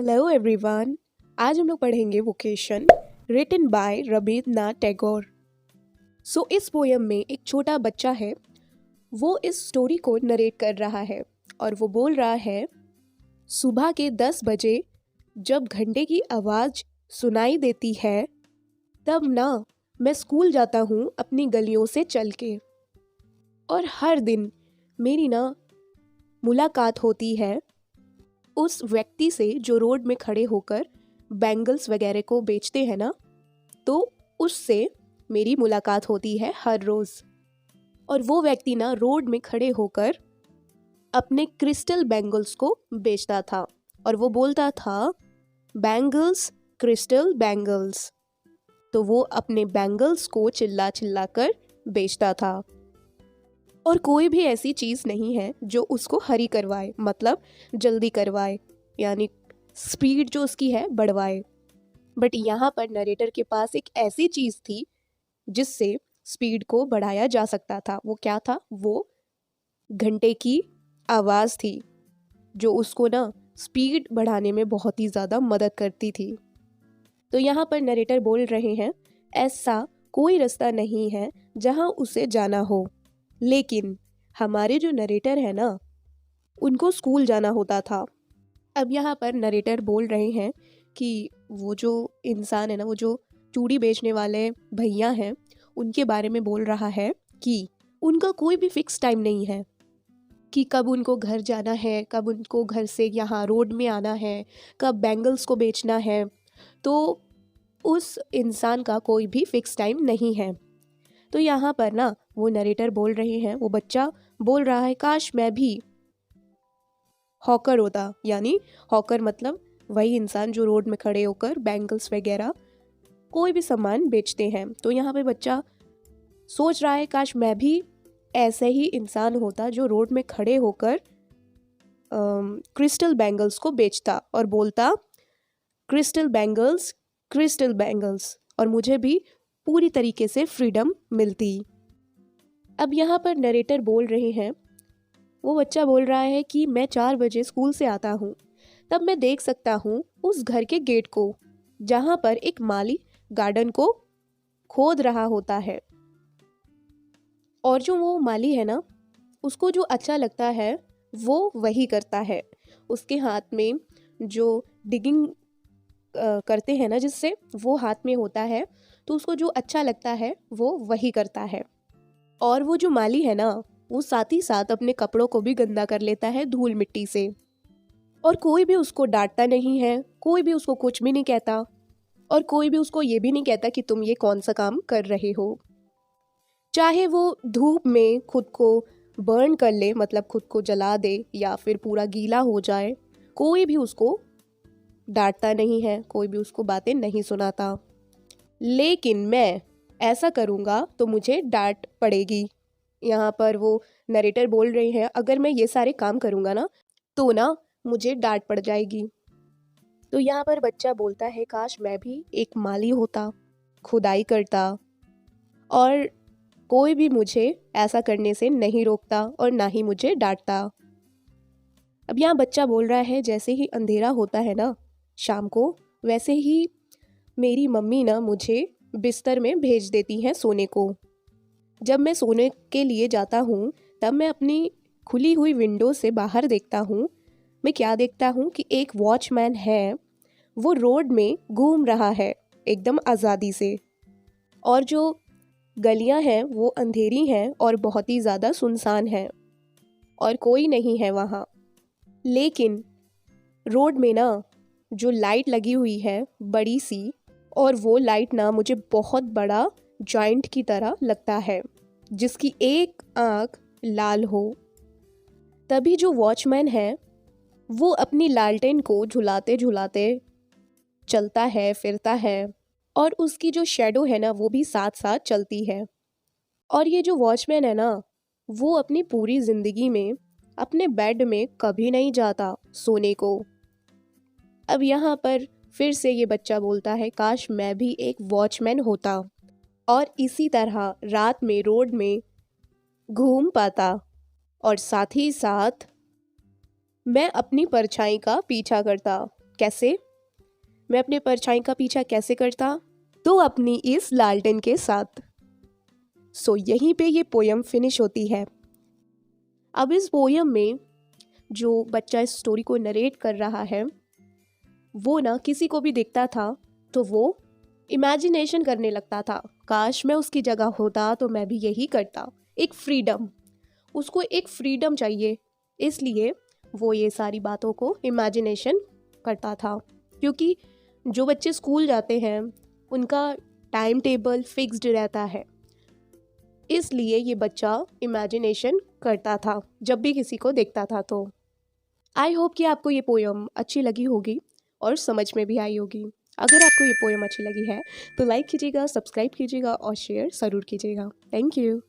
Hello everyone. आज हम लोग पढ़ेंगे vocation written by Rabindranath Tagore. इस पोयम में एक छोटा बच्चा है, वो इस स्टोरी को नरेट कर रहा है और वो बोल रहा है, सुबह के 10 बजे जब घंटे की आवाज़ सुनाई देती है तब ना मैं स्कूल जाता हूँ अपनी गलियों से चल के, और हर दिन मेरी ना मुलाकात होती है उस व्यक्ति से जो रोड में खड़े होकर बैंगल्स वगैरह को बेचते हैं ना, तो उससे मेरी मुलाकात होती है हर रोज़। और वो व्यक्ति ना रोड में खड़े होकर अपने क्रिस्टल बैंगल्स को बेचता था और वो बोलता था, बैंगल्स क्रिस्टल बैंगल्स। तो वो अपने बैंगल्स को चिल्ला चिल्ला कर बेचता था। और कोई भी ऐसी चीज़ नहीं है जो उसको हरी करवाए, मतलब जल्दी करवाए, यानी स्पीड जो उसकी है बढ़वाए। बट यहाँ पर नरेटर के पास एक ऐसी चीज़ थी जिससे स्पीड को बढ़ाया जा सकता था। वो क्या था? वो घंटे की आवाज़ थी जो उसको ना स्पीड बढ़ाने में बहुत ही ज़्यादा मदद करती थी। तो यहाँ पर नरेटर बोल रहे हैं, ऐसा कोई रास्ता नहीं है जहाँ उसे जाना हो। लेकिन हमारे जो नरेटर है ना, उनको स्कूल जाना होता था। अब यहाँ पर नरेटर बोल रहे हैं कि वो जो इंसान है ना, वो जो चूड़ी बेचने वाले भैया हैं, उनके बारे में बोल रहा है कि उनका कोई भी फिक्स टाइम नहीं है कि कब उनको घर जाना है, कब उनको घर से यहाँ रोड में आना है, कब बैंगल्स को बेचना है। तो उस इंसान का कोई भी फिक्स टाइम नहीं है। तो यहाँ पर ना वो नरेटर बोल रहे हैं, वो बच्चा बोल रहा है, काश मैं भी हॉकर होता। यानी हॉकर मतलब वही इंसान जो रोड में खड़े होकर बैंगल्स वगैरह कोई भी सामान बेचते हैं। तो यहाँ पे बच्चा सोच रहा है, काश मैं भी ऐसे ही इंसान होता जो रोड में खड़े होकर क्रिस्टल बैंगल्स को बेचता और बोलता, क्रिस्टल बैंगल्स क्रिस्टल बैंगल्स, और मुझे भी पूरी तरीके से फ्रीडम मिलती। अब यहाँ पर नरेटर बोल रहे हैं, वो बच्चा बोल रहा है कि मैं 4 बजे स्कूल से आता हूँ, तब मैं देख सकता हूँ उस घर के गेट को जहाँ पर एक माली गार्डन को खोद रहा होता है। और जो वो माली है ना, उसको जो अच्छा लगता है वो वही करता है। उसके हाथ में जो डिगिंग करते हैं ना, जिससे वो हाथ में होता है, तो उसको जो अच्छा लगता है वो वही करता है। और वो जो माली है ना, वो साथ ही साथ अपने कपड़ों को भी गंदा कर लेता है धूल मिट्टी से। और कोई भी उसको डांटता नहीं है, कोई भी उसको कुछ भी नहीं कहता, और कोई भी उसको ये भी नहीं कहता कि तुम ये कौन सा काम कर रहे हो। चाहे वो धूप में खुद को बर्न कर ले, मतलब खुद को जला दे, या फिर पूरा गीला हो जाए, कोई भी उसको डांटता नहीं है, कोई भी उसको बातें नहीं सुनाता। लेकिन मैं ऐसा करूँगा तो मुझे डांट पड़ेगी। यहाँ पर वो नरेटर बोल रहे हैं, अगर मैं ये सारे काम करूँगा ना, तो ना मुझे डांट पड़ जाएगी। तो यहाँ पर बच्चा बोलता है, काश मैं भी एक माली होता, खुदाई करता, और कोई भी मुझे ऐसा करने से नहीं रोकता और ना ही मुझे डांटता। अब यहाँ बच्चा बोल रहा है, जैसे ही अंधेरा होता है ना शाम को, वैसे ही मेरी मम्मी ना मुझे बिस्तर में भेज देती हैं सोने को। जब मैं सोने के लिए जाता हूँ तब मैं अपनी खुली हुई विंडो से बाहर देखता हूँ। मैं क्या देखता हूँ कि एक वॉचमैन है, वो रोड में घूम रहा है एकदम आज़ादी से। और जो गलियाँ हैं वो अंधेरी हैं और बहुत ही ज़्यादा सुनसान हैं और कोई नहीं है वहाँ। लेकिन रोड में ना जो लाइट लगी हुई है बड़ी सी, और वो लाइट ना मुझे बहुत बड़ा जॉइंट की तरह लगता है, जिसकी एक आँख लाल हो। तभी जो वॉचमैन है वो अपनी लालटेन को झुलाते झुलाते चलता है, फिरता है, और उसकी जो शैडो है ना वो भी साथ साथ चलती है। और ये जो वॉचमैन है ना, वो अपनी पूरी ज़िंदगी में अपने बेड में कभी नहीं जाता सोने को। अब यहाँ पर फिर से ये बच्चा बोलता है, काश मैं भी एक वॉचमैन होता और इसी तरह रात में रोड में घूम पाता, और साथ ही साथ मैं अपनी परछाई का पीछा करता। कैसे? मैं अपने परछाई का पीछा कैसे करता? तो अपनी इस लालटेन के साथ। सो यहीं पे ये पोयम फिनिश होती है। अब इस पोयम में जो बच्चा इस स्टोरी को नरेट कर रहा है वो ना किसी को भी दिखता था तो वो इमेजिनेशन करने लगता था, काश मैं उसकी जगह होता तो मैं भी यही करता। एक फ्रीडम, उसको एक फ्रीडम चाहिए, इसलिए वो ये सारी बातों को इमेजिनेशन करता था। क्योंकि जो बच्चे स्कूल जाते हैं उनका टाइम टेबल फिक्स्ड रहता है, इसलिए ये बच्चा इमेजिनेशन करता था जब भी किसी को देखता था। तो आई होप कि आपको ये पोयम अच्छी लगी होगी और समझ में भी आई होगी। अगर आपको ये पोयम अच्छी लगी है तो लाइक कीजिएगा, सब्सक्राइब कीजिएगा और शेयर ज़रूर कीजिएगा। Thank you.